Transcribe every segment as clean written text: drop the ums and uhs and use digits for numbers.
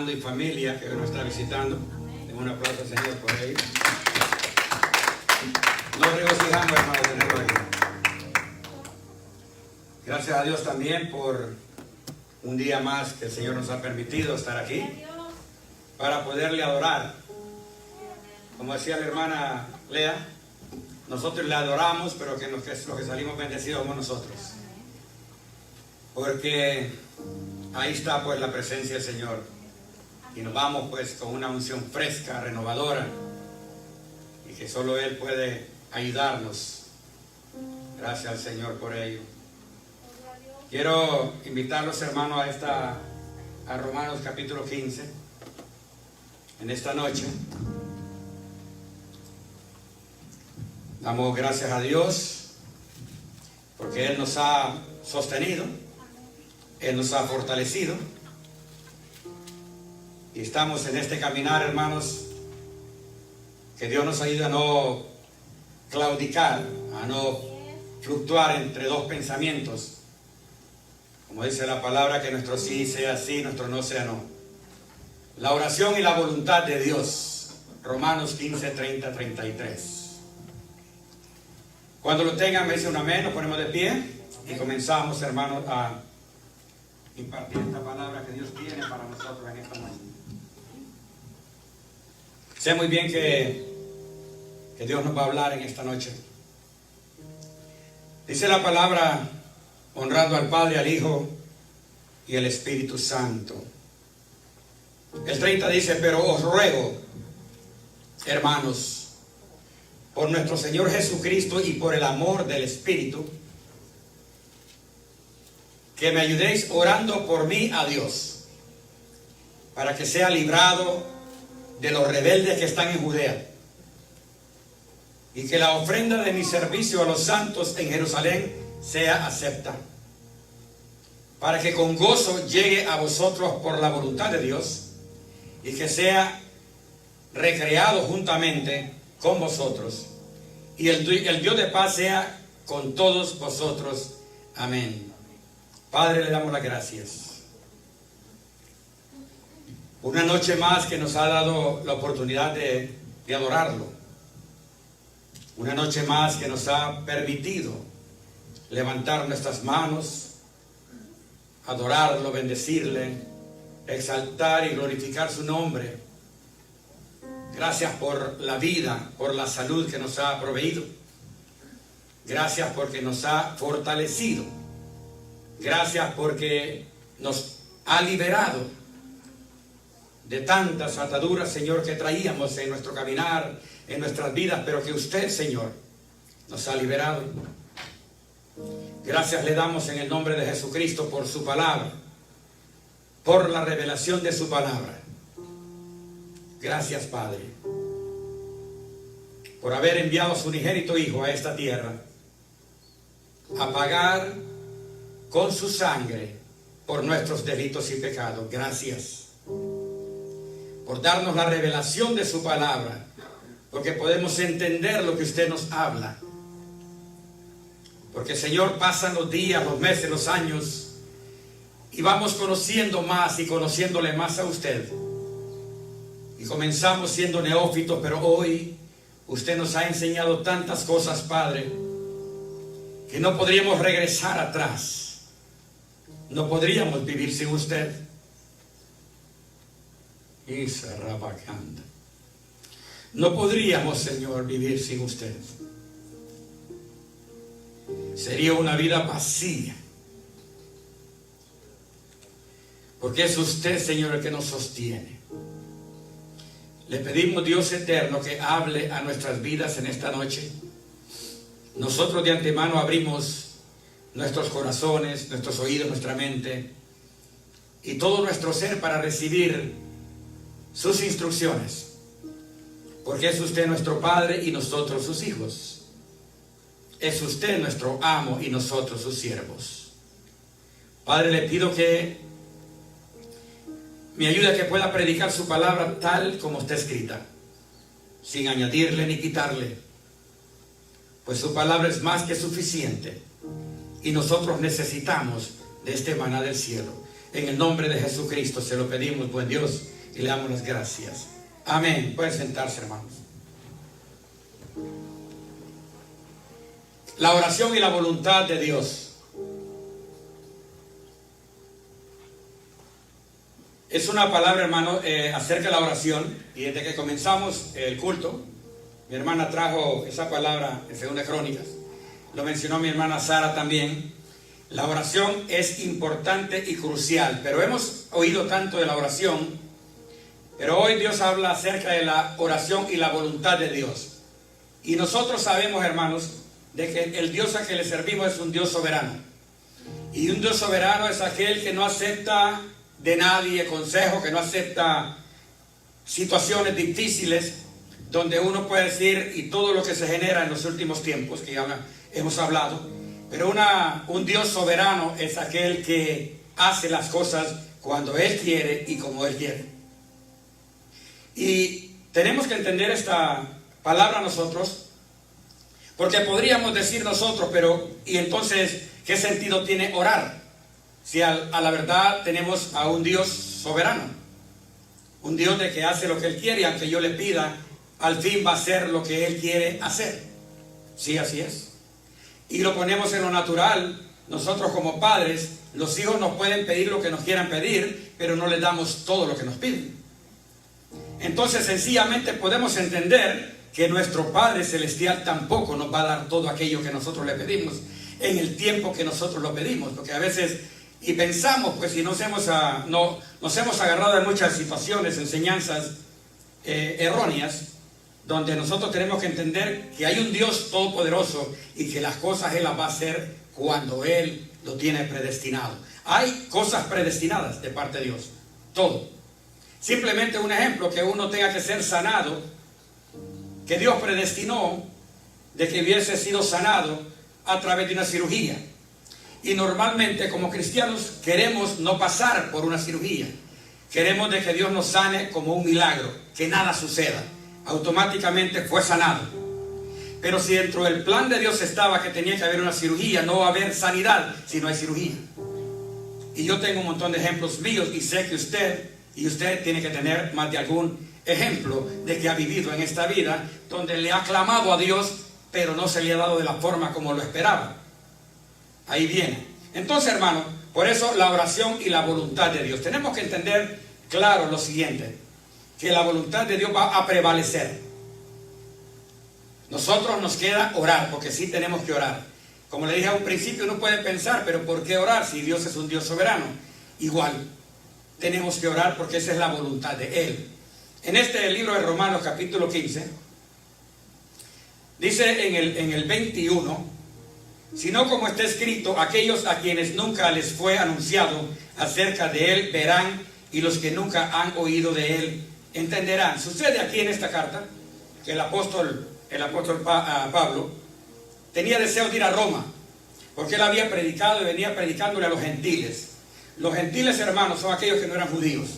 Armando y familia que nos está visitando. Den un aplauso al Señor por ello. Nos regocijamos, hermano, de tenerlo aquí. Gracias a Dios también por un día más que el Señor nos ha permitido estar aquí para poderle adorar. Como decía la hermana Lea, nosotros le adoramos, pero que los que salimos bendecidos somos nosotros. Porque ahí está pues la presencia del Señor. Y nos vamos pues con una unción fresca, renovadora. Y que solo Él puede ayudarnos. Gracias al Señor por ello. Quiero invitarlos, hermanos, a Romanos capítulo 15. En esta noche. Damos gracias a Dios porque Él nos ha sostenido, Él nos ha fortalecido y estamos en este caminar, hermanos, que Dios nos ayude a no claudicar, a no fluctuar entre dos pensamientos, como dice la palabra, que nuestro sí sea sí, nuestro no sea no. La oración y la voluntad de Dios, Romanos 15, 30, 33. Cuando lo tengan me dicen un amén, nos ponemos de pie y comenzamos, hermanos, a impartir esta palabra que Dios tiene para nosotros en esta noche. Sé muy bien que Dios nos va a hablar en esta noche. Dice la palabra, honrando al Padre, al Hijo y al Espíritu Santo. El 30 dice, pero os ruego, hermanos, por nuestro Señor Jesucristo y por el amor del Espíritu, que me ayudéis orando por mí a Dios, para que sea librado de los rebeldes que están en Judea, y que la ofrenda de mi servicio a los santos en Jerusalén sea acepta, para que con gozo llegue a vosotros por la voluntad de Dios, y que sea recreado juntamente con vosotros, y el Dios de paz sea con todos vosotros. Amén. Padre, le damos las gracias. Una noche más que nos ha dado la oportunidad de adorarlo. Una noche más que nos ha permitido levantar nuestras manos, adorarlo, bendecirle, exaltar y glorificar su nombre. Gracias por la vida, por la salud que nos ha proveído. Gracias porque nos ha fortalecido. Gracias porque nos ha liberado de tantas ataduras, Señor, que traíamos en nuestro caminar, en nuestras vidas, pero que usted, Señor, nos ha liberado. Gracias le damos en el nombre de Jesucristo por su palabra, por la revelación de su palabra. Gracias, Padre, por haber enviado a su unigénito Hijo a esta tierra a pagar con su sangre por nuestros delitos y pecados. Gracias por darnos la revelación de su palabra, porque podemos entender lo que usted nos habla. Porque, Señor, pasan los días, los meses, los años, y vamos conociendo más y conociéndole más a usted. Y comenzamos siendo neófitos, pero hoy usted nos ha enseñado tantas cosas, Padre, que no podríamos regresar atrás. No podríamos vivir sin usted. Y Sarabacanda. No podríamos, Señor, vivir sin usted. Sería una vida vacía. Porque es usted, Señor, el que nos sostiene. Le pedimos, Dios eterno, que hable a nuestras vidas en esta noche. Nosotros de antemano abrimos nuestros corazones, nuestros oídos, nuestra mente y todo nuestro ser para recibir sus instrucciones. Porque es usted nuestro Padre y nosotros sus hijos. Es usted nuestro amo y nosotros sus siervos. Padre, le pido que me ayude a que pueda predicar su palabra tal como está escrita, sin añadirle ni quitarle, pues su palabra es más que suficiente y nosotros necesitamos de este maná del cielo. En el nombre de Jesucristo se lo pedimos, buen Dios, y le damos las gracias. Amén. Pueden sentarse, hermanos. La oración y la voluntad de Dios. Es una palabra, hermano, acerca de la oración. Y desde que comenzamos el culto, mi hermana trajo esa palabra en 2 Crónicas. Lo mencionó mi hermana Sara también. La oración es importante y crucial, pero hemos oído tanto de la oración, pero hoy Dios habla acerca de la oración y la voluntad de Dios. Y nosotros sabemos, hermanos, de que el Dios a que le servimos es un Dios soberano. Y un Dios soberano es aquel que no acepta de nadie consejo, que no acepta situaciones difíciles, donde uno puede decir, y todo lo que se genera en los últimos tiempos, que ya hemos hablado. Pero un Dios soberano es aquel que hace las cosas cuando Él quiere y como Él quiere. Y tenemos que entender esta palabra nosotros, porque podríamos decir nosotros, pero ¿y entonces qué sentido tiene orar? Si a la verdad tenemos a un Dios soberano, un Dios de que hace lo que Él quiere, y aunque yo le pida, al fin va a hacer lo que Él quiere hacer. Sí, así es. Y lo ponemos en lo natural. Nosotros como padres, los hijos nos pueden pedir lo que nos quieran pedir, pero no les damos todo lo que nos piden. Entonces sencillamente podemos entender que nuestro Padre Celestial tampoco nos va a dar todo aquello que nosotros le pedimos en el tiempo que nosotros lo pedimos, porque a veces y pensamos, pues si nos hemos agarrado en muchas situaciones, enseñanzas erróneas, donde nosotros tenemos que entender que hay un Dios todopoderoso y que las cosas Él las va a hacer cuando Él lo tiene predestinado. Hay cosas predestinadas de parte de Dios, todo. Simplemente un ejemplo, que uno tenga que ser sanado, que Dios predestinó de que hubiese sido sanado a través de una cirugía. Y normalmente como cristianos queremos no pasar por una cirugía. Queremos de que Dios nos sane como un milagro, que nada suceda. Automáticamente fue sanado. Pero si dentro del plan de Dios estaba que tenía que haber una cirugía, no va a haber sanidad si no hay cirugía. Y yo tengo un montón de ejemplos míos, y sé que usted tiene que tener más de algún ejemplo de que ha vivido en esta vida donde le ha clamado a Dios, pero no se le ha dado de la forma como lo esperaba. Ahí viene. Entonces, hermano, por eso la oración y la voluntad de Dios. Tenemos que entender claro lo siguiente, que la voluntad de Dios va a prevalecer. Nosotros nos queda orar, porque sí tenemos que orar. Como le dije a un principio, uno puede pensar, pero ¿por qué orar si Dios es un Dios soberano? Igual, tenemos que orar porque esa es la voluntad de Él. En este libro de Romanos capítulo 15, dice en el 21, sino como está escrito, aquellos a quienes nunca les fue anunciado acerca de Él verán, y los que nunca han oído de Él entenderán. Sucede aquí en esta carta que el apóstol Pablo tenía deseo de ir a Roma, porque él había predicado y venía predicándole a los gentiles. Los gentiles, hermanos, son aquellos que no eran judíos.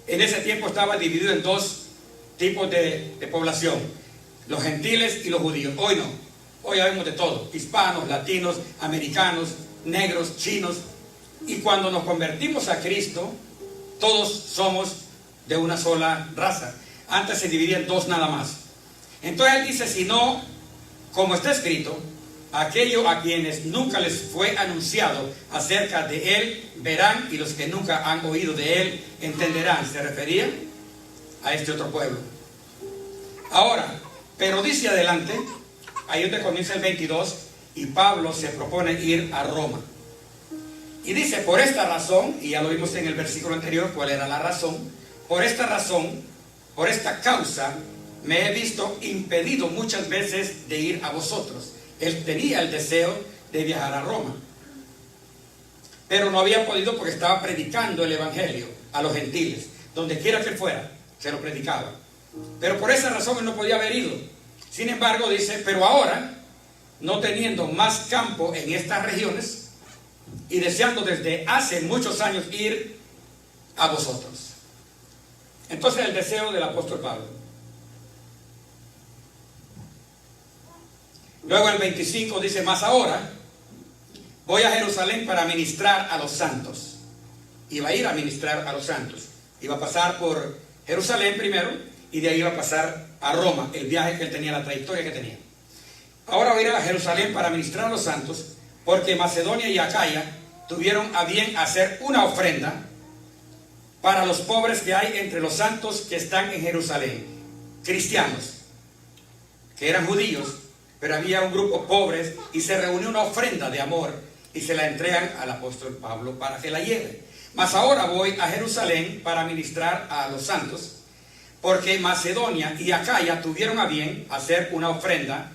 En ese tiempo estaba dividido en dos tipos de población, los gentiles y los judíos. Hoy no, hoy habemos de todo, hispanos, latinos, americanos, negros, chinos. Y cuando nos convertimos a Cristo, todos somos de una sola raza. Antes se dividía en dos nada más. Entonces él dice, si no, como está escrito, aquellos a quienes nunca les fue anunciado acerca de Él verán, y los que nunca han oído de Él entenderán. Se refería a este otro pueblo. Ahora, pero dice adelante, ahí donde comienza el 22, y Pablo se propone ir a Roma. Y dice, por esta razón, y ya lo vimos en el versículo anterior, cuál era la razón. Por esta razón, por esta causa, me he visto impedido muchas veces de ir a vosotros. Él tenía el deseo de viajar a Roma, pero no había podido porque estaba predicando el evangelio a los gentiles. Donde quiera que fuera, se lo predicaba. Pero por esa razón él no podía haber ido. Sin embargo, dice, pero ahora, no teniendo más campo en estas regiones, y deseando desde hace muchos años ir a vosotros. Entonces el deseo del apóstol Pablo. Luego el 25 dice, más ahora, voy a Jerusalén para ministrar a los santos. Iba a ir a ministrar a los santos. Iba a pasar por Jerusalén primero y de ahí iba a pasar a Roma, el viaje que él tenía, la trayectoria que tenía. Ahora voy a ir a Jerusalén para ministrar a los santos, porque Macedonia y Acaya tuvieron a bien hacer una ofrenda para los pobres que hay entre los santos que están en Jerusalén, cristianos, que eran judíos, pero había un grupo pobres y se reunió una ofrenda de amor y se la entregan al apóstol Pablo para que la lleve. Mas ahora voy a Jerusalén para ministrar a los santos, porque Macedonia y Acaya tuvieron a bien hacer una ofrenda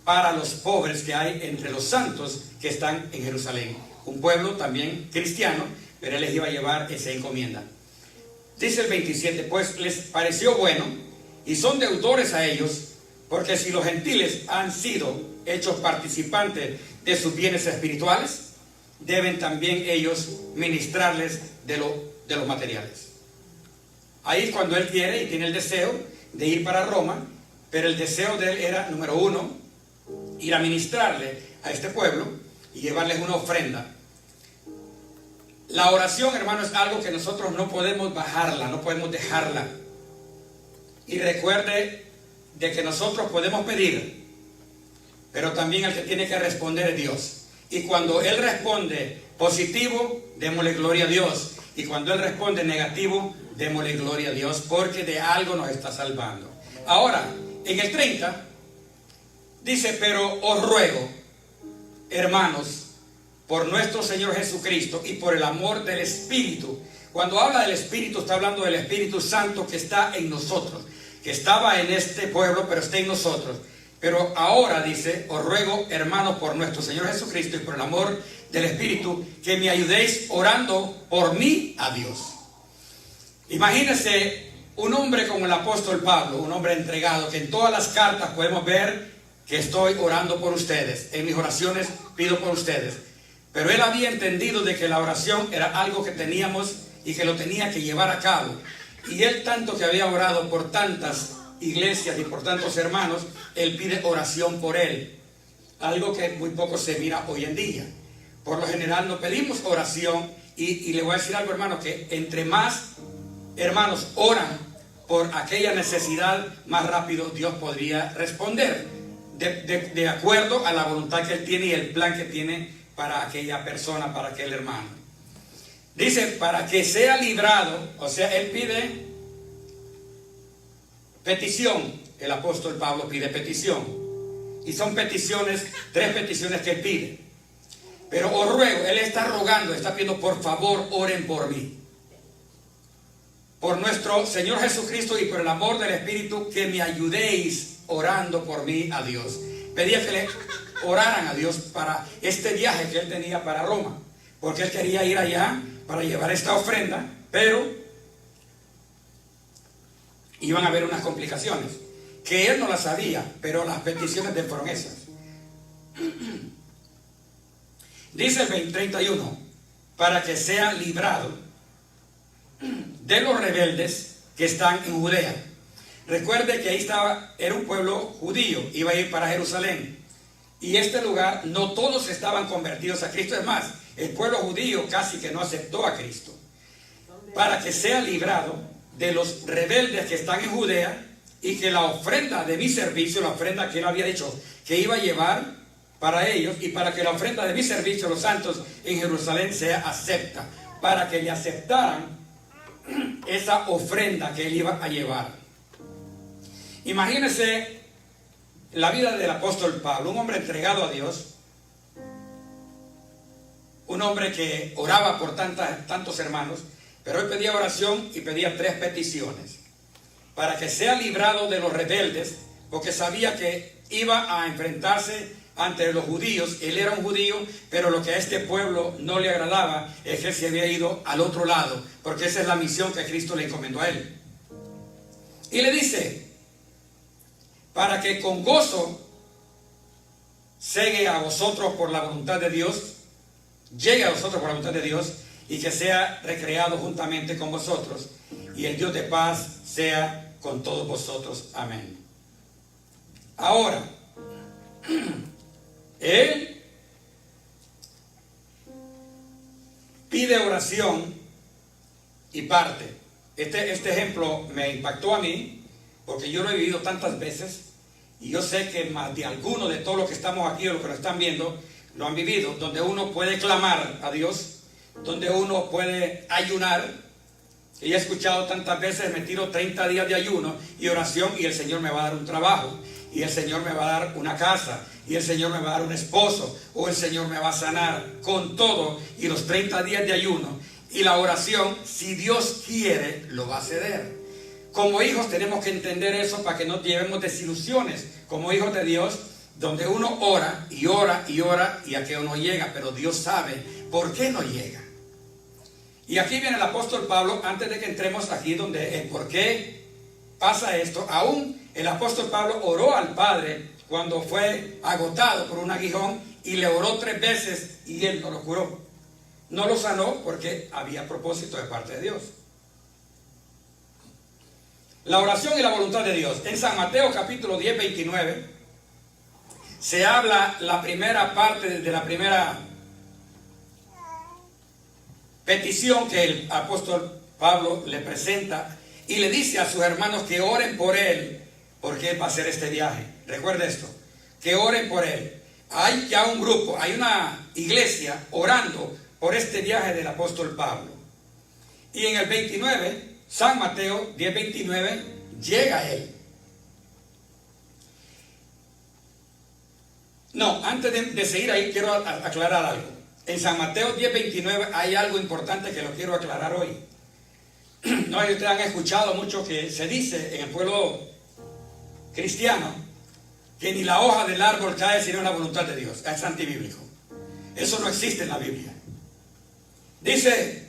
para los pobres que hay entre los santos que están en Jerusalén. Un pueblo también cristiano, pero él les iba a llevar esa encomienda. Dice el 27, pues les pareció bueno y son deudores a ellos, porque si los gentiles han sido hechos participantes de sus bienes espirituales, deben también ellos ministrarles de los materiales. Ahí es cuando él quiere y tiene el deseo de ir para Roma, pero el deseo de él era, número uno, ir a ministrarle a este pueblo y llevarles una ofrenda. La oración, hermano, es algo que nosotros no podemos bajarla, no podemos dejarla. Y recuerde de que nosotros podemos pedir, pero también el que tiene que responder es Dios. Y cuando Él responde positivo, démosle gloria a Dios. Y cuando Él responde negativo, démosle gloria a Dios, porque de algo nos está salvando. Ahora, en el 30, dice, pero os ruego, hermanos, por nuestro Señor Jesucristo y por el amor del Espíritu. Cuando habla del Espíritu, está hablando del Espíritu Santo que está en nosotros, que estaba en este pueblo, pero está en nosotros. Pero ahora dice, os ruego, hermanos, por nuestro Señor Jesucristo y por el amor del Espíritu, que me ayudéis orando por mí a Dios. Imagínense un hombre como el apóstol Pablo, un hombre entregado, que en todas las cartas podemos ver que estoy orando por ustedes. En mis oraciones pido por ustedes. Pero él había entendido de que la oración era algo que teníamos y que lo tenía que llevar a cabo. Y él, tanto que había orado por tantas iglesias y por tantos hermanos, él pide oración por él. Algo que muy poco se mira hoy en día. Por lo general no pedimos oración y le voy a decir algo, hermano, que entre más hermanos oran por aquella necesidad, más rápido Dios podría responder. De acuerdo a la voluntad que Él tiene y el plan que tiene para aquella persona, para aquel hermano. Dice, para que sea librado, o sea, Él pide petición. El apóstol Pablo pide petición. Y son peticiones, 3 peticiones que Él pide. Pero os ruego, Él está rogando, está pidiendo, por favor, oren por mí. Por nuestro Señor Jesucristo y por el amor del Espíritu, que me ayudéis orando por mí a Dios. Pedía que le oraran a Dios para este viaje que él tenía para Roma, porque él quería ir allá para llevar esta ofrenda, pero iban a haber unas complicaciones que él no las sabía, pero las peticiones de él fueron esas. Dice el 31, para que sea librado de los rebeldes que están en Judea. Recuerde que ahí era un pueblo judío, iba a ir para Jerusalén. Y este lugar, no todos estaban convertidos a Cristo. Es más, el pueblo judío casi que no aceptó a Cristo. Para que sea librado de los rebeldes que están en Judea, y que la ofrenda de mi servicio, la ofrenda que él había dicho que iba a llevar para ellos, y para que la ofrenda de mi servicio, los santos en Jerusalén, sea acepta. Para que le aceptaran esa ofrenda que él iba a llevar. Imagínense la vida del apóstol Pablo, un hombre entregado a Dios, un hombre que oraba por tantos hermanos, pero él pedía oración y pedía 3 peticiones. Para que sea librado de los rebeldes, porque sabía que iba a enfrentarse ante los judíos. Él era un judío, pero lo que a este pueblo no le agradaba es que se había ido al otro lado, porque esa es la misión que Cristo le encomendó a él. Y le dice, para que con gozo llegue a vosotros por la voluntad de Dios, y que sea recreado juntamente con vosotros, y el Dios de paz sea con todos vosotros. Amén. Ahora, él pide oración y parte. Este ejemplo me impactó a mí, porque yo lo he vivido tantas veces, y yo sé que más de alguno de todos los que estamos aquí o los que nos están viendo, lo han vivido, donde uno puede clamar a Dios, donde uno puede ayunar. Y he escuchado tantas veces, me tiro 30 días de ayuno y oración, y el Señor me va a dar un trabajo, y el Señor me va a dar una casa, y el Señor me va a dar un esposo, o el Señor me va a sanar. Con todo y los 30 días de ayuno y la oración, si Dios quiere, lo va a ceder. Como hijos tenemos que entender eso para que no llevemos desilusiones. Como hijos de Dios, donde uno ora y ora y ora y a que uno llega, pero Dios sabe por qué no llega. Y aquí viene el apóstol Pablo, antes de que entremos aquí donde el por qué pasa esto. Aún el apóstol Pablo oró al Padre cuando fue agotado por un aguijón, y le oró 3 veces y él no lo curó. No lo sanó porque había propósito de parte de Dios. La oración y la voluntad de Dios. En San Mateo capítulo 10, 29, se habla la primera parte de la primera petición que el apóstol Pablo le presenta, y le dice a sus hermanos que oren por él, porque él va a hacer este viaje. Recuerde esto, que oren por él. Hay ya un grupo, hay una iglesia orando por este viaje del apóstol Pablo. Y en el 29, San Mateo 10, 29, llega él. No, antes de seguir ahí, quiero aclarar algo. En San Mateo 10, 29 hay algo importante que lo quiero aclarar hoy. No, ustedes han escuchado mucho que se dice en el pueblo cristiano que ni la hoja del árbol cae sino en la voluntad de Dios. Es antibíblico. Eso no existe en la Biblia. Dice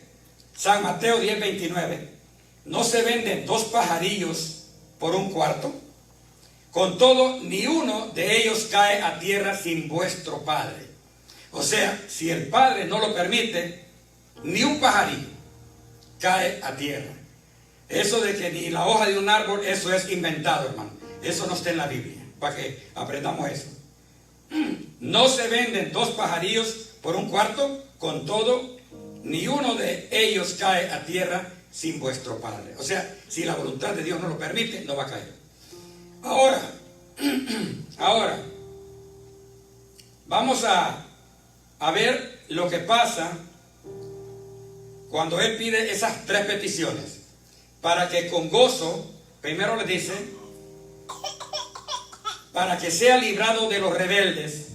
San Mateo 10, 29, no se venden 2 pajarillos por un cuarto. Con todo, ni uno de ellos cae a tierra sin vuestro Padre. O sea, si el Padre no lo permite, ni un pajarillo cae a tierra. Eso de que ni la hoja de un árbol, eso es inventado, hermano. Eso no está en la Biblia, para que aprendamos eso. No se venden 2 pajarillos por un cuarto, con todo, ni uno de ellos cae a tierra sin vuestro Padre. O sea, si la voluntad de Dios no lo permite, no va a caer. Ahora, vamos a ver lo que pasa cuando él pide esas 3 peticiones. Para que con gozo, primero le dice, para que sea librado de los rebeldes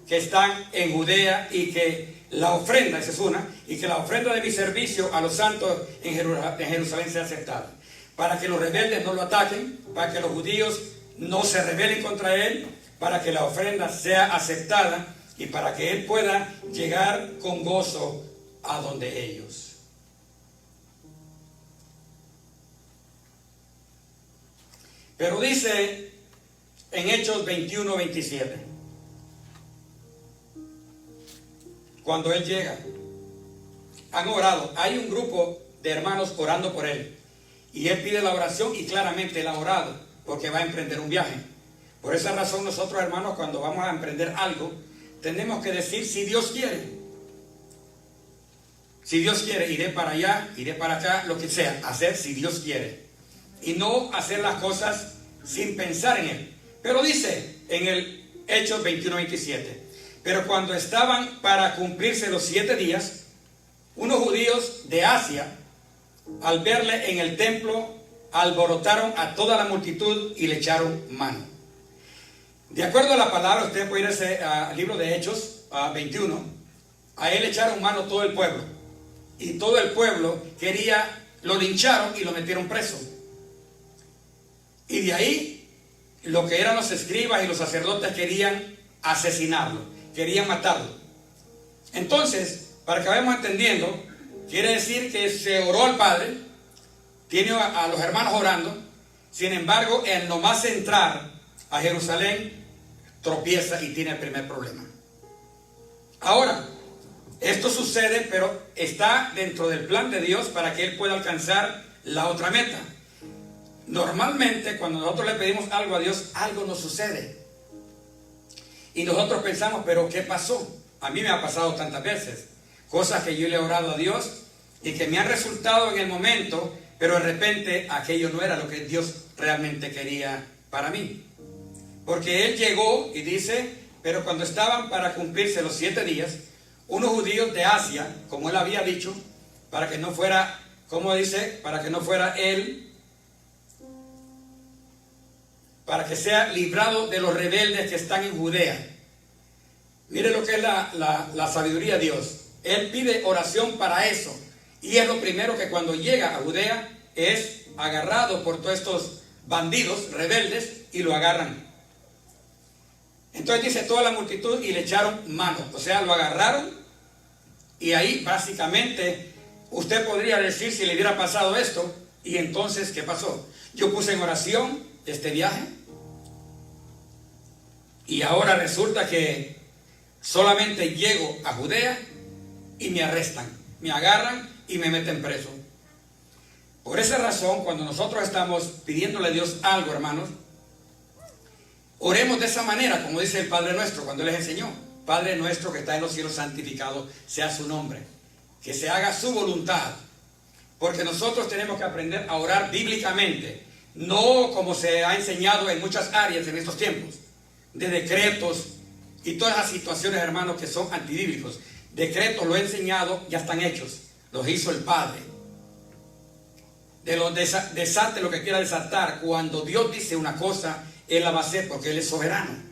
que están en Judea, y que la ofrenda, esa es una, y que la ofrenda de mi servicio a los santos en Jerusalén sea aceptada. Para que los rebeldes no lo ataquen, para que los judíos no se rebelen contra él, para que la ofrenda sea aceptada y para que él pueda llegar con gozo a donde ellos. Pero dice en Hechos 21, 27, cuando él llega, han orado, hay un grupo de hermanos orando por él, y él pide la oración, y claramente él ha orado porque va a emprender un viaje. Por esa razón nosotros, hermanos, cuando vamos a emprender algo, tenemos que decir si Dios quiere. Si Dios quiere, iré para allá, iré para acá, lo que sea, hacer si Dios quiere. Y no hacer las cosas sin pensar en él. Pero dice en el Hechos 21, 27, pero cuando estaban para cumplirse los 7 días, unos judíos de Asia, al verle en el templo, alborotaron a toda la multitud y le echaron mano. De acuerdo a la palabra, usted puede irse al libro de Hechos 21, a él le echaron mano todo el pueblo. Y todo el pueblo lo lincharon y lo metieron preso. Y de ahí, lo que eran los escribas y los sacerdotes querían asesinarlo, querían matarlo. Entonces, para que vayamos entendiendo, quiere decir que se oró al Padre, tiene a los hermanos orando, sin embargo, en nomás entrar a Jerusalén, tropieza y tiene el primer problema. Ahora, esto sucede, pero está dentro del plan de Dios para que él pueda alcanzar la otra meta. Normalmente, cuando nosotros le pedimos algo a Dios, algo nos sucede. Y nosotros pensamos, pero ¿qué pasó? A mí me ha pasado tantas veces. cosas que yo le he orado a Dios y que me han resultado en el momento, pero de repente aquello no era lo que Dios realmente quería para mí. Porque él llegó y dice, pero cuando estaban para cumplirse los 7 días, unos judíos de Asia, como él había dicho, para que no fuera, como dice, para que no fuera él, para que sea librado de los rebeldes que están en Judea. Mire lo que es la sabiduría de Dios. Él pide oración para eso. Y es lo primero que cuando llega a Judea es agarrado por todos estos bandidos rebeldes y lo agarran. Entonces dice toda la multitud y le echaron mano. O sea, lo agarraron y ahí básicamente usted podría decir si le hubiera pasado esto. Y entonces, ¿qué pasó? Yo puse en oración este viaje y ahora resulta que solamente llego a Judea y me arrestan, me agarran y me meten preso. Por esa razón, cuando nosotros estamos pidiéndole a Dios algo, hermanos, oremos de esa manera, como dice el Padre Nuestro cuando Él les enseñó. Padre nuestro que está en los cielos, santificado sea su nombre. Que se haga su voluntad. Porque nosotros tenemos que aprender a orar bíblicamente. No como se ha enseñado en muchas áreas en estos tiempos. De decretos y todas las situaciones, hermanos, que son antibíblicos. Decretos, lo he enseñado, ya están hechos. Los hizo el Padre. De los desate lo que quiera desatar. Cuando Dios dice una cosa, Él la va a hacer porque Él es soberano.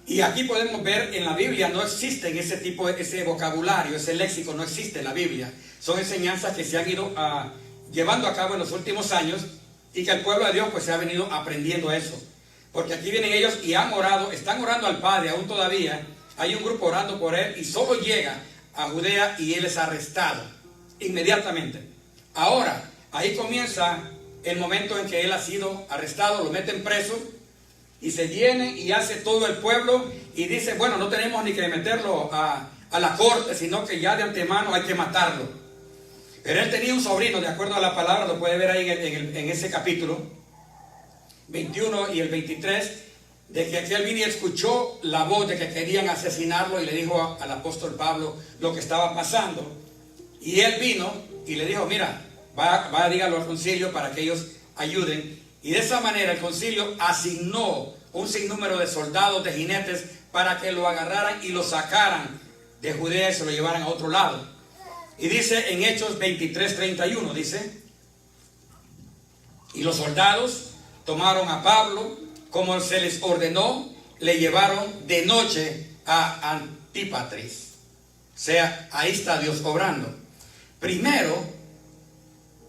Y aquí podemos ver en la Biblia no existen ese tipo, ese vocabulario, ese léxico no existe en la Biblia. Son enseñanzas que se han ido llevando a cabo en los últimos años y que el pueblo de Dios pues se ha venido aprendiendo eso. Porque aquí vienen ellos y han orado, están orando al Padre aún todavía. Hay un grupo orando por Él y solo llega a Judea y Él es arrestado inmediatamente. Ahora, ahí comienza el momento en que Él ha sido arrestado, lo meten preso. Y se viene y hace todo el pueblo y dice, bueno, no tenemos ni que meterlo a la corte, sino que ya de antemano hay que matarlo. Pero él tenía un sobrino, de acuerdo a la palabra, lo puede ver ahí en ese capítulo 21 y el 23, de que aquel vino y escuchó la voz de que querían asesinarlo y le dijo al apóstol Pablo lo que estaba pasando. Y él vino y le dijo, mira, va a dígalo al concilio para que ellos ayuden. Y de esa manera el concilio asignó un sinnúmero de soldados, de jinetes, para que lo agarraran y lo sacaran de Judea y se lo llevaran a otro lado. Y dice en Hechos 23:31, dice, y los soldados tomaron a Pablo, como se les ordenó, le llevaron de noche a Antípatris. O sea, ahí está Dios obrando. Primero,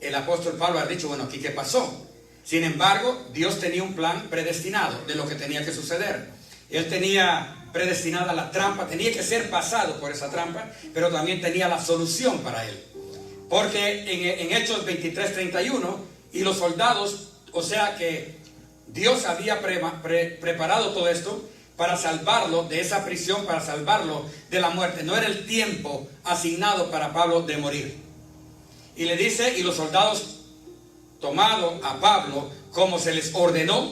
el apóstol Pablo ha dicho, bueno, ¿aquí qué pasó? Sin embargo, Dios tenía un plan predestinado de lo que tenía que suceder. Él tenía predestinada la trampa, tenía que ser pasado por esa trampa, pero también tenía la solución para él. Porque en Hechos 23:31, y los soldados, o sea que Dios había preparado todo esto para salvarlo de esa prisión, para salvarlo de la muerte. No era el tiempo asignado para Pablo de morir. Y le dice, y los soldados tomado a Pablo como se les ordenó,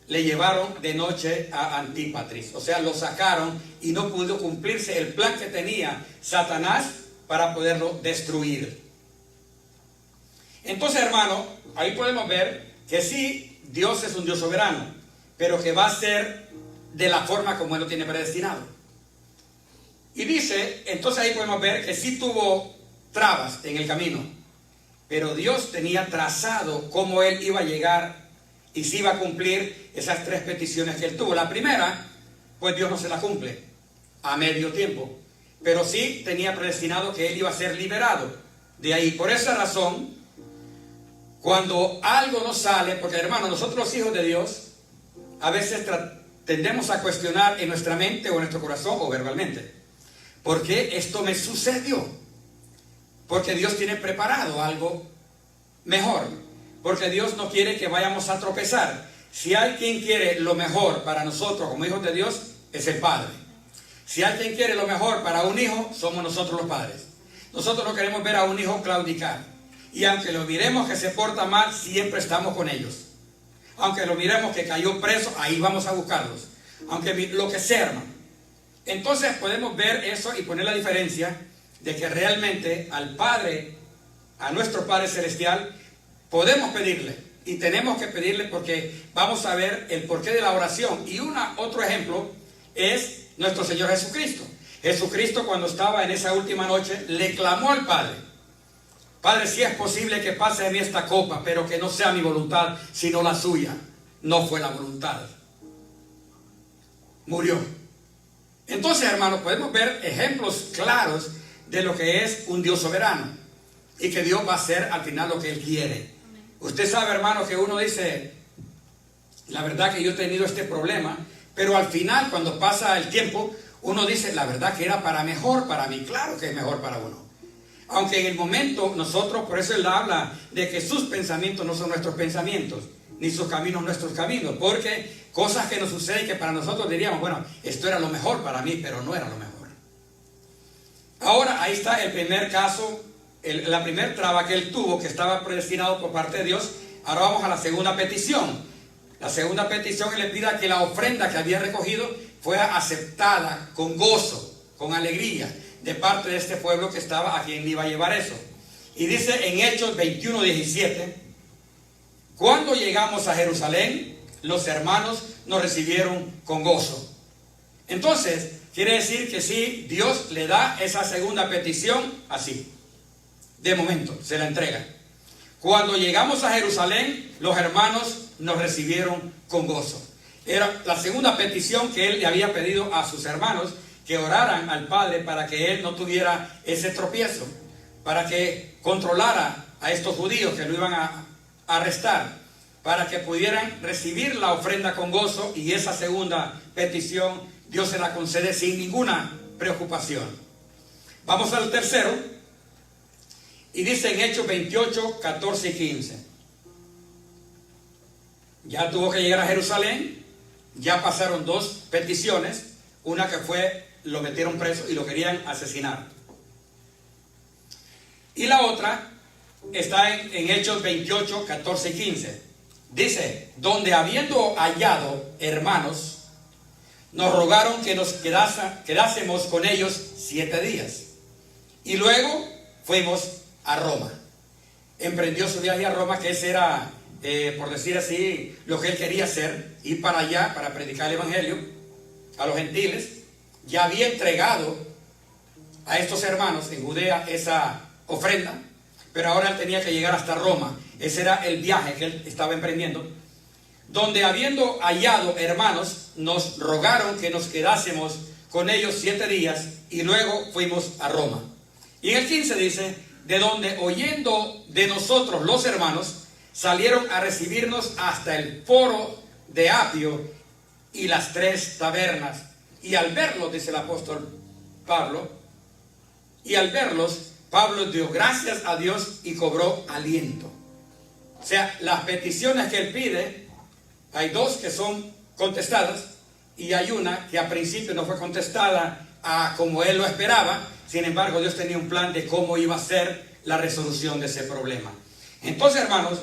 le llevaron de noche a Antípatris. O sea, lo sacaron y no pudo cumplirse el plan que tenía Satanás para poderlo destruir. Entonces, hermano, ahí podemos ver que sí, Dios es un Dios soberano, pero que va a ser de la forma como Él lo tiene predestinado. Y dice, entonces ahí podemos ver que sí tuvo trabas en el camino. Pero Dios tenía trazado cómo Él iba a llegar y si iba a cumplir esas 3 peticiones que Él tuvo. La primera, pues Dios no se la cumple a medio tiempo. Pero sí tenía predestinado que Él iba a ser liberado de ahí. Por esa razón, cuando algo no sale, porque hermano, nosotros los hijos de Dios, a veces tendemos a cuestionar en nuestra mente o en nuestro corazón o verbalmente, ¿por qué esto me sucedió? Porque Dios tiene preparado algo mejor. Porque Dios no quiere que vayamos a tropezar. Si alguien quiere lo mejor para nosotros como hijos de Dios, es el Padre. Si alguien quiere lo mejor para un hijo, somos nosotros los padres. Nosotros no queremos ver a un hijo claudicar. Y aunque lo miremos que se porta mal, siempre estamos con ellos. Aunque lo miremos que cayó preso, ahí vamos a buscarlos. Aunque lo que sea, hermano. Entonces podemos ver eso y poner la diferencia de que realmente al Padre, a nuestro Padre Celestial, podemos pedirle. Y tenemos que pedirle porque vamos a ver el porqué de la oración. Y otro ejemplo es nuestro Señor Jesucristo. Jesucristo, cuando estaba en esa última noche, le clamó al Padre: Padre, si es posible que pase de mí esta copa, pero que no sea mi voluntad, sino la suya. No fue la voluntad. Murió. Entonces, hermanos, podemos ver ejemplos claros de lo que es un Dios soberano y que Dios va a hacer al final lo que Él quiere. Usted sabe, hermano, que uno dice, la verdad que yo he tenido este problema, pero al final, cuando pasa el tiempo, uno dice, la verdad que era para mejor para mí. Claro que es mejor para uno. Aunque en el momento nosotros, por eso Él habla de que sus pensamientos no son nuestros pensamientos, ni sus caminos nuestros caminos, porque cosas que nos suceden que para nosotros diríamos, bueno, esto era lo mejor para mí, pero no era lo mejor. Ahora, ahí está el primer caso, la primera traba que él tuvo, que estaba predestinado por parte de Dios. Ahora vamos a la segunda petición. La segunda petición, él le pide que la ofrenda que había recogido fuera aceptada con gozo, con alegría, de parte de este pueblo que estaba, a quien le iba a llevar eso. Y dice en Hechos 21:17, cuando llegamos a Jerusalén, los hermanos nos recibieron con gozo. Entonces, quiere decir que sí, Dios le da esa segunda petición así. De momento, se la entrega. Cuando llegamos a Jerusalén, los hermanos nos recibieron con gozo. Era la segunda petición que él le había pedido a sus hermanos, que oraran al Padre para que él no tuviera ese tropiezo, para que controlara a estos judíos que lo iban a arrestar, para que pudieran recibir la ofrenda con gozo. Y esa segunda petición Dios se la concede sin ninguna preocupación. Vamos al tercero. Y dice en Hechos 28, 14 y 15. Ya tuvo que llegar a Jerusalén. Ya pasaron dos peticiones. Una que fue, lo metieron preso y lo querían asesinar. Y la otra está en Hechos 28, 14 y 15. Dice, donde habiendo hallado hermanos, nos rogaron que nos quedásemos con ellos 7 días. Y luego fuimos a Roma. Emprendió su viaje a Roma, que ese era, por decir así, lo que él quería hacer, ir para allá para predicar el evangelio a los gentiles. Ya había entregado a estos hermanos en Judea esa ofrenda, pero ahora él tenía que llegar hasta Roma. Ese era el viaje que él estaba emprendiendo. Donde habiendo hallado hermanos, nos rogaron que nos quedásemos con ellos 7 días y luego fuimos a Roma. Y en el 15 dice, de donde oyendo de nosotros los hermanos, salieron a recibirnos hasta el foro de Apio y las 3 tabernas. Y al verlos, dice el apóstol Pablo, y al verlos, Pablo dio gracias a Dios y cobró aliento. O sea, las peticiones que él pide, hay 2 que son contestadas y hay una que a principio no fue contestada como él lo esperaba. Sin embargo, Dios tenía un plan de cómo iba a ser la resolución de ese problema. Entonces, hermanos,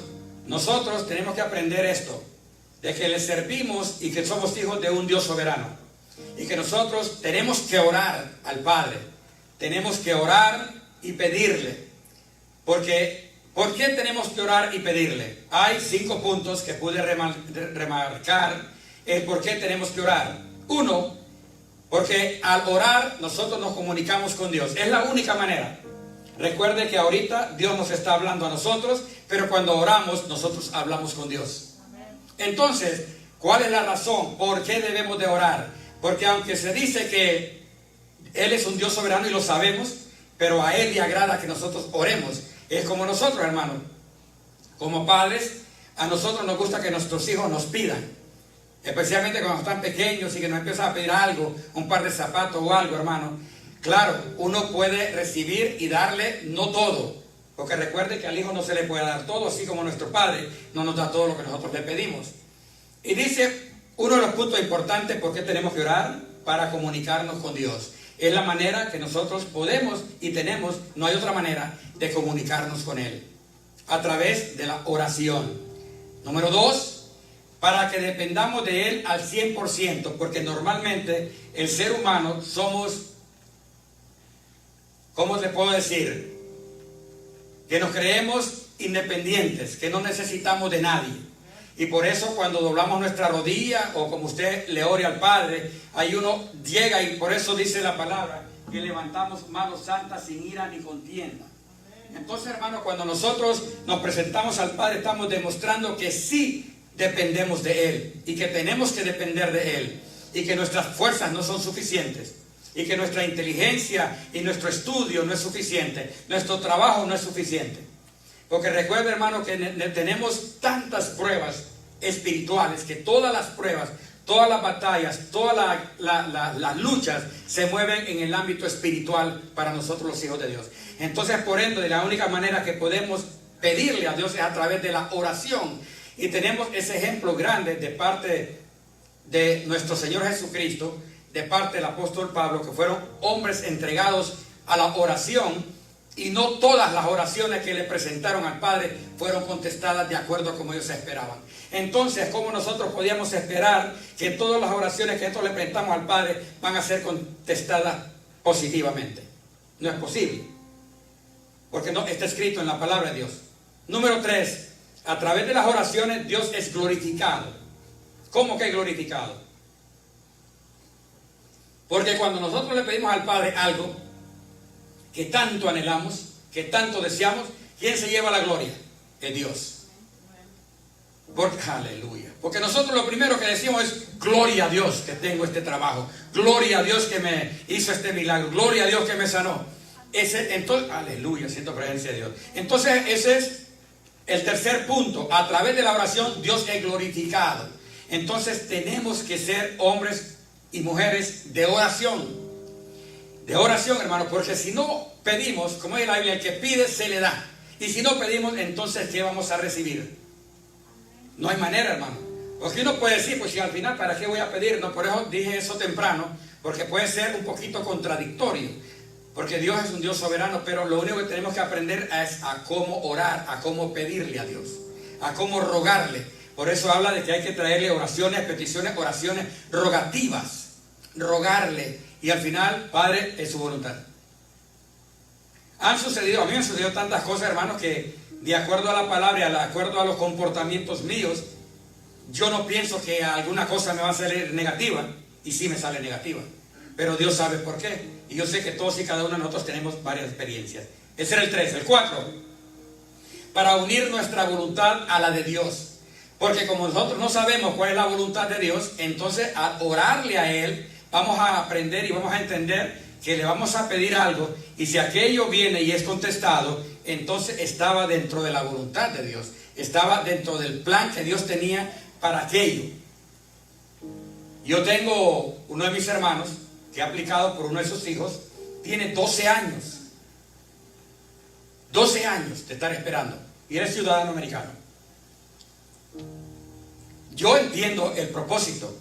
nosotros tenemos que aprender esto, de que le servimos y que somos hijos de un Dios soberano. Y que nosotros tenemos que orar al Padre. Tenemos que orar y pedirle. Porque, ¿por qué tenemos que orar y pedirle? Hay 5 puntos que pude remarcar el por qué tenemos que orar. 1, porque al orar nosotros nos comunicamos con Dios. Es la única manera. Recuerde que ahorita Dios nos está hablando a nosotros, pero cuando oramos nosotros hablamos con Dios. Entonces, ¿cuál es la razón? ¿Por qué debemos de orar? Porque aunque se dice que Él es un Dios soberano y lo sabemos, pero a Él le agrada que nosotros oremos. Es como nosotros, hermanos, como padres, a nosotros nos gusta que nuestros hijos nos pidan. Especialmente cuando están pequeños y que nos empiezan a pedir algo, un par de zapatos o algo, hermano. Claro, uno puede recibir y darle no todo, porque recuerde que al hijo no se le puede dar todo, así como nuestro Padre no nos da todo lo que nosotros le pedimos. Y dice, uno de los puntos importantes por qué tenemos que orar, para comunicarnos con Dios. Es la manera que nosotros podemos y tenemos, no hay otra manera de comunicarnos con Él, a través de la oración. Número 2, para que dependamos de Él al 100%, porque normalmente el ser humano somos ¿cómo le puedo decir? Que nos creemos independientes, que no necesitamos de nadie. Y por eso cuando doblamos nuestra rodilla, o como usted le ore al Padre, ahí uno llega, y por eso dice la palabra, que levantamos manos santas sin ira ni contienda. Entonces, hermano, cuando nosotros nos presentamos al Padre, estamos demostrando que sí dependemos de Él, y que tenemos que depender de Él, y que nuestras fuerzas no son suficientes, y que nuestra inteligencia y nuestro estudio no es suficiente, nuestro trabajo no es suficiente. Porque recuerda, hermano, que tenemos tantas pruebas espirituales, que todas las pruebas, todas las batallas, todas las luchas se mueven en el ámbito espiritual para nosotros los hijos de Dios. Entonces, por ende, la única manera que podemos pedirle a Dios es a través de la oración. Y tenemos ese ejemplo grande de parte de nuestro Señor Jesucristo, de parte del apóstol Pablo, que fueron hombres entregados a la oración, y no todas las oraciones que le presentaron al Padre fueron contestadas de acuerdo a como ellos esperaban. Entonces, ¿cómo nosotros podíamos esperar que todas las oraciones que nosotros le presentamos al Padre van a ser contestadas positivamente? No es posible, porque no está escrito en la palabra de Dios. Número 3, a través de las oraciones Dios es glorificado. ¿Cómo que es glorificado? Porque cuando nosotros le pedimos al Padre algo que tanto anhelamos, que tanto deseamos, ¿quién se lleva la gloria? Es Dios. Aleluya. Porque nosotros lo primero que decimos es: gloria a Dios que tengo este trabajo, gloria a Dios que me hizo este milagro, gloria a Dios que me sanó. Entonces, aleluya, siento presencia de Dios. Entonces, ese es el tercer punto. A través de la oración Dios es glorificado. Entonces tenemos que ser hombres y mujeres de oración. De oración, hermano, porque si no pedimos, como dice la Biblia, el que pide se le da. Y si no pedimos, entonces ¿qué vamos a recibir? No hay manera, hermano. Porque uno puede decir, pues si al final, ¿para qué voy a pedir? No, por eso dije eso temprano, porque puede ser un poquito contradictorio. Porque Dios es un Dios soberano, pero lo único que tenemos que aprender es a cómo orar, a cómo pedirle a Dios, a cómo rogarle. Por eso habla de que hay que traerle oraciones, peticiones, oraciones rogativas, rogarle. Y al final, Padre, es su voluntad. A mí me han sucedido tantas cosas, hermanos, que de acuerdo a la palabra, de acuerdo a los comportamientos míos, yo no pienso que alguna cosa me va a salir negativa, y sí me sale negativa. Pero Dios sabe por qué. Y yo sé que todos y cada uno de nosotros tenemos varias experiencias. Ese era el 3. El 4. Para unir nuestra voluntad a la de Dios. Porque como nosotros no sabemos cuál es la voluntad de Dios, entonces al orarle a Él, vamos a aprender y vamos a entender que le vamos a pedir algo, y si aquello viene y es contestado, entonces estaba dentro de la voluntad de Dios, estaba dentro del plan que Dios tenía para aquello. Yo tengo uno de mis hermanos que ha aplicado por uno de sus hijos, tiene 12 años. 12 años de estar esperando, y eres ciudadano americano. Yo entiendo el propósito,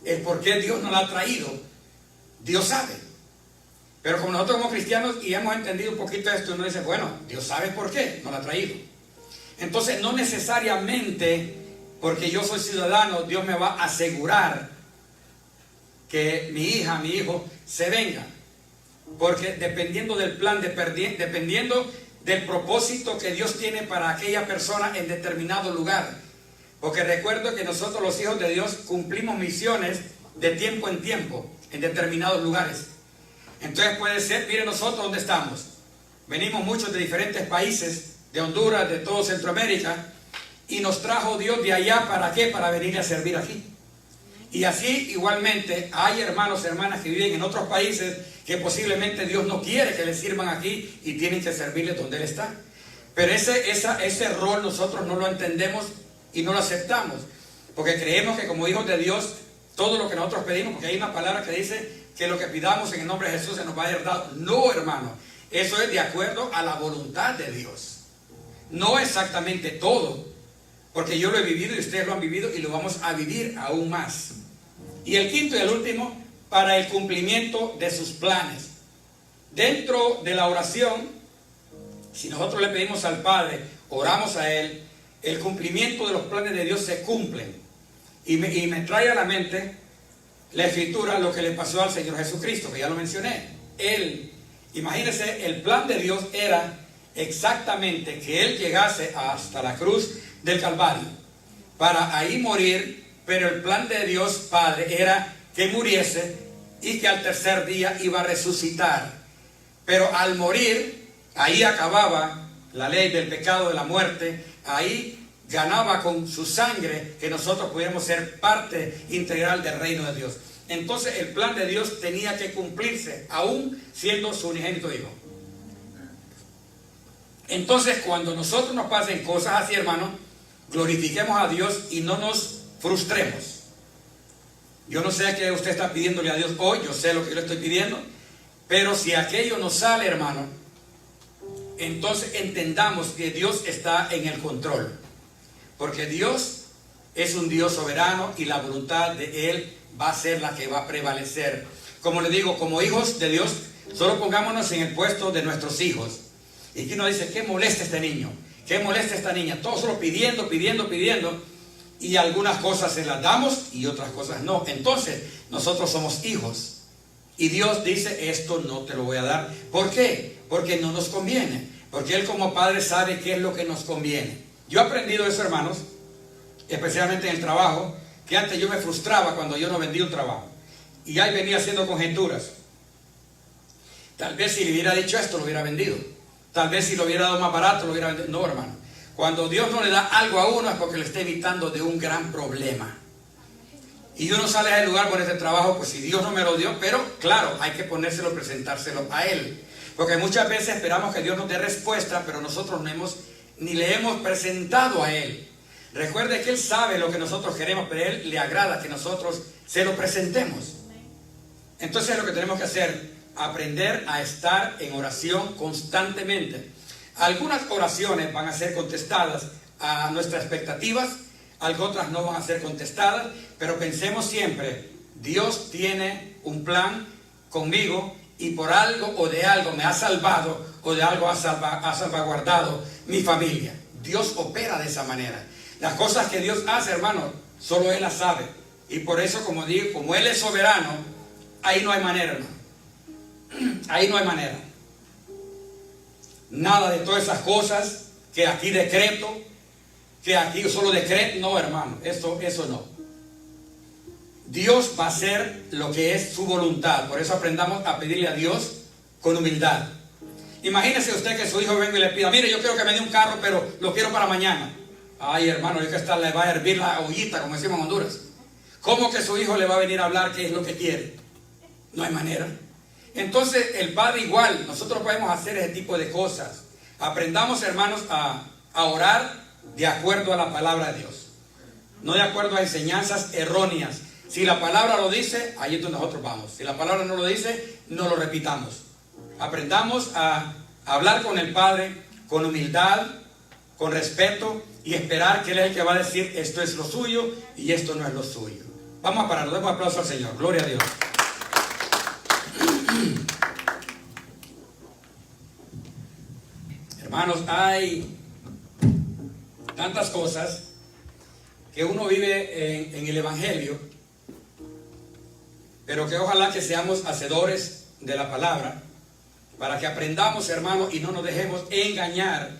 el por qué Dios nos la ha traído. Dios sabe. Pero como nosotros como cristianos y hemos entendido un poquito esto, uno dice, bueno, Dios sabe por qué nos la ha traído. Entonces no necesariamente porque yo soy ciudadano Dios me va a asegurar que mi hija, mi hijo se venga. Porque dependiendo del plan, dependiendo del propósito que Dios tiene para aquella persona en determinado lugar. Porque recuerdo que nosotros los hijos de Dios cumplimos misiones de tiempo en tiempo, en determinados lugares. Entonces puede ser, miren nosotros dónde estamos. Venimos muchos de diferentes países, de Honduras, de todo Centroamérica, y nos trajo Dios de allá, ¿para qué? Para venir a servir aquí. Y así igualmente hay hermanos, hermanas que viven en otros países que posiblemente Dios no quiere que les sirvan aquí y tienen que servirles donde Él está. Pero ese rol nosotros no lo entendemos y no lo aceptamos, porque creemos que como hijos de Dios, todo lo que nosotros pedimos, porque hay una palabra que dice que lo que pidamos en el nombre de Jesús se nos va a ser dado. No, hermano, eso es de acuerdo a la voluntad de Dios. No exactamente todo, porque yo lo he vivido y ustedes lo han vivido y lo vamos a vivir aún más. Y el quinto y el último, para el cumplimiento de sus planes. Dentro de la oración, si nosotros le pedimos al Padre, oramos a Él, el cumplimiento de los planes de Dios se cumplen. Y me trae a la mente la Escritura lo que le pasó al Señor Jesucristo, que ya lo mencioné. Él Imagínense, el plan de Dios era exactamente que Él llegase hasta la cruz del Calvario para ahí morir, pero el plan de Dios Padre era que muriese y que al tercer día iba a resucitar. Pero al morir, ahí acababa la ley del pecado, de la muerte. Ahí ganaba con su sangre que nosotros pudiéramos ser parte integral del reino de Dios. Entonces el plan de Dios tenía que cumplirse, aún siendo su unigénito Hijo. Entonces cuando nosotros nos pasen cosas así, hermanos, glorifiquemos a Dios y no nos frustremos. Yo no sé qué usted está pidiéndole a Dios hoy, yo sé lo que yo le estoy pidiendo, pero si aquello no sale, hermano, entonces entendamos que Dios está en el control, porque Dios es un Dios soberano y la voluntad de Él va a ser la que va a prevalecer. Como le digo, como hijos de Dios, solo pongámonos en el puesto de nuestros hijos. Y aquí nos dice, qué molesta este niño, qué molesta esta niña, todos solo pidiendo, y algunas cosas se las damos y otras cosas no. Entonces nosotros somos hijos y Dios dice, esto no te lo voy a dar. ¿Por qué? Porque no nos conviene, porque Él como Padre sabe qué es lo que nos conviene. Yo he aprendido eso, hermanos, especialmente en el trabajo, que antes yo me frustraba cuando yo no vendía un trabajo y ahí venía haciendo conjeturas. Tal vez si le hubiera dicho esto lo hubiera vendido, tal vez si lo hubiera dado más barato lo hubiera vendido. No, hermano. Cuando Dios no le da algo a uno es porque le está evitando de un gran problema. Y uno sale del lugar por este trabajo, pues si Dios no me lo dio, pero claro, hay que ponérselo, presentárselo a Él. Porque muchas veces esperamos que Dios nos dé respuesta, pero nosotros ni le hemos presentado a Él. Recuerde que Él sabe lo que nosotros queremos, pero a Él le agrada que nosotros se lo presentemos. Entonces lo que tenemos que hacer, aprender a estar en oración constantemente. Algunas oraciones van a ser contestadas a nuestras expectativas, otras no van a ser contestadas, pero pensemos siempre, Dios tiene un plan conmigo y por algo o de algo me ha salvado o de algo ha salvaguardado mi familia. Dios opera de esa manera. Las cosas que Dios hace, hermano, solo Él las sabe. Y por eso, como digo, como Él es soberano, ahí no hay manera, hermano. Ahí no hay manera. Nada de todas esas cosas que aquí decreto, que aquí solo decreto. No, hermano, eso no. Dios va a hacer lo que es su voluntad. Por eso aprendamos a pedirle a Dios con humildad. Imagínese usted que su hijo venga y le pida, mire, yo quiero que me dé un carro, pero lo quiero para mañana. Ay, hermano, es que hasta le va a hervir la ollita, como decimos en Honduras. ¿Cómo que su hijo le va a venir a hablar qué es lo que quiere? No hay manera. Entonces el Padre igual, nosotros podemos hacer ese tipo de cosas. Aprendamos, hermanos, a orar de acuerdo a la palabra de Dios, no de acuerdo a enseñanzas erróneas. Si la palabra lo dice, ahí es donde nosotros vamos. Si la palabra no lo dice, no lo repitamos. Aprendamos a hablar con el Padre con humildad, con respeto y esperar que Él es el que va a decir esto es lo suyo y esto no es lo suyo. Vamos a parar, demos un aplauso al Señor. Gloria a Dios. Hermanos, hay tantas cosas que uno vive en el Evangelio, pero que ojalá que seamos hacedores de la palabra, para que aprendamos, hermanos, y no nos dejemos engañar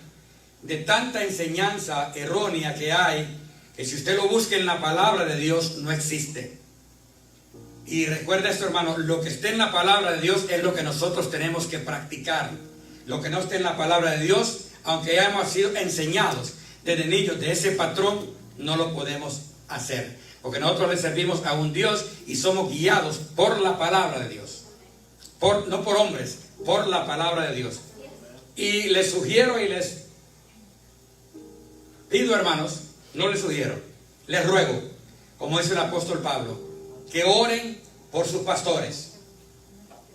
de tanta enseñanza errónea que hay, que si usted lo busca en la palabra de Dios, no existe. Y recuerda esto, hermano, lo que esté en la palabra de Dios es lo que nosotros tenemos que practicar. Lo que no esté en la palabra de Dios, aunque hayamos sido enseñados desde niños de ese patrón, no lo podemos hacer. Porque nosotros le servimos a un Dios y somos guiados por la palabra de Dios. No por hombres, por la palabra de Dios. Y les sugiero y les pido, hermanos, no les sugiero, les ruego, como dice el apóstol Pablo, que oren por sus pastores,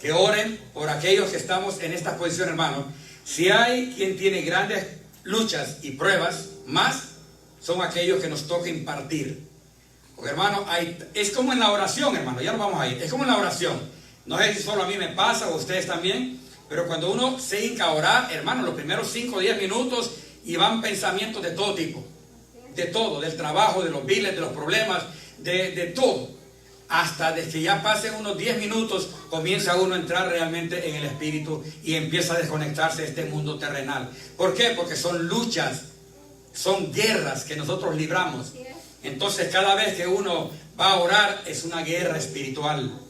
que oren por aquellos que estamos en esta posición, hermano. Si hay quien tiene grandes luchas y pruebas, más son aquellos que nos toca impartir. Porque, hermano, es como en la oración, hermano, ya nos vamos a ir, es como en la oración. No es si solo a mí me pasa o a ustedes también, pero cuando uno se hinca a orar, hermano, los primeros 5 o 10 minutos y van pensamientos de todo tipo, de todo, del trabajo, de los biles, de los problemas, de todo. hasta de que ya pasen unos 10 minutos, comienza uno a entrar realmente en el espíritu y empieza a desconectarse de este mundo terrenal. ¿Por qué? Porque son luchas, son guerras que nosotros libramos. Entonces cada vez que uno va a orar es una guerra espiritual.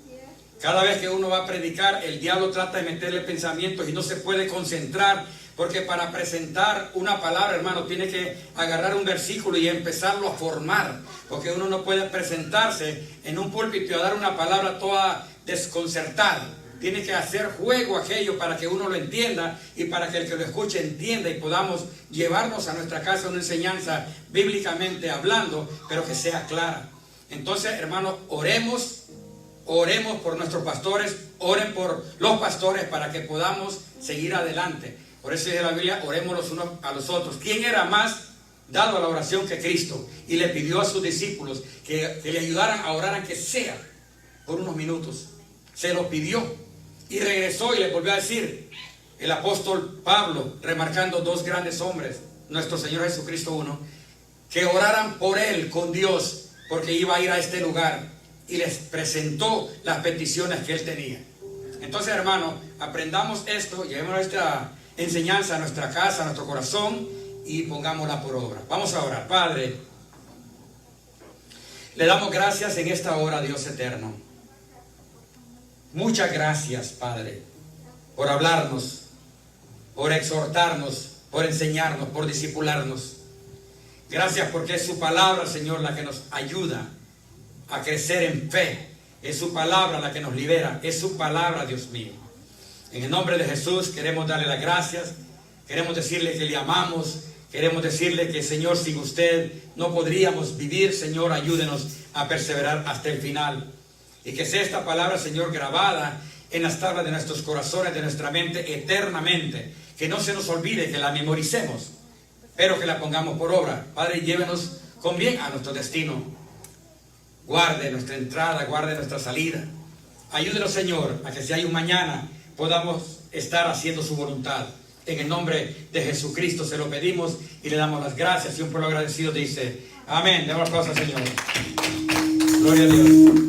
Cada vez que uno va a predicar, el diablo trata de meterle pensamientos y no se puede concentrar, porque para presentar una palabra, hermano, tiene que agarrar un versículo y empezarlo a formar, porque uno no puede presentarse en un púlpito y a dar una palabra toda desconcertada. Tiene que hacer juego aquello para que uno lo entienda y para que el que lo escuche entienda y podamos llevarnos a nuestra casa una enseñanza bíblicamente hablando, pero que sea clara. Entonces, hermanos, oremos por nuestros pastores, oren por los pastores para que podamos seguir adelante. Por eso dice la Biblia, oremos los unos a los otros. ¿Quién era más dado a la oración que Cristo? Y le pidió a sus discípulos que le ayudaran a orar, aunque sea por unos minutos. Se lo pidió y regresó y le volvió a decir, el apóstol Pablo, remarcando dos grandes hombres, nuestro Señor Jesucristo uno, que oraran por él con Dios, porque iba a ir a este lugar, y les presentó las peticiones que él tenía. Entonces, hermano, aprendamos esto, llevemos esta enseñanza a nuestra casa, a nuestro corazón, y pongámosla por obra. Vamos a orar. Padre, le damos gracias en esta hora, Dios eterno. Muchas gracias, Padre, por hablarnos, por exhortarnos, por enseñarnos, por discipularnos. Gracias porque es su palabra, Señor, la que nos ayuda a crecer en fe. Es su palabra la que nos libera. Es su palabra, Dios mío. En el nombre de Jesús queremos darle las gracias. Queremos decirle que le amamos. Queremos decirle que, Señor, sin usted no podríamos vivir. Señor, ayúdenos a perseverar hasta el final. Y que sea esta palabra, Señor, grabada en las tablas de nuestros corazones, de nuestra mente, eternamente. Que no se nos olvide, que la memoricemos, pero que la pongamos por obra. Padre, llévenos con bien a nuestro destino. Guarde nuestra entrada, guarde nuestra salida. Ayúdenos, Señor, a que si hay un mañana podamos estar haciendo su voluntad. En el nombre de Jesucristo se lo pedimos y le damos las gracias. Y un pueblo agradecido dice, amén. Demos aplausos al Señor. Gloria a Dios.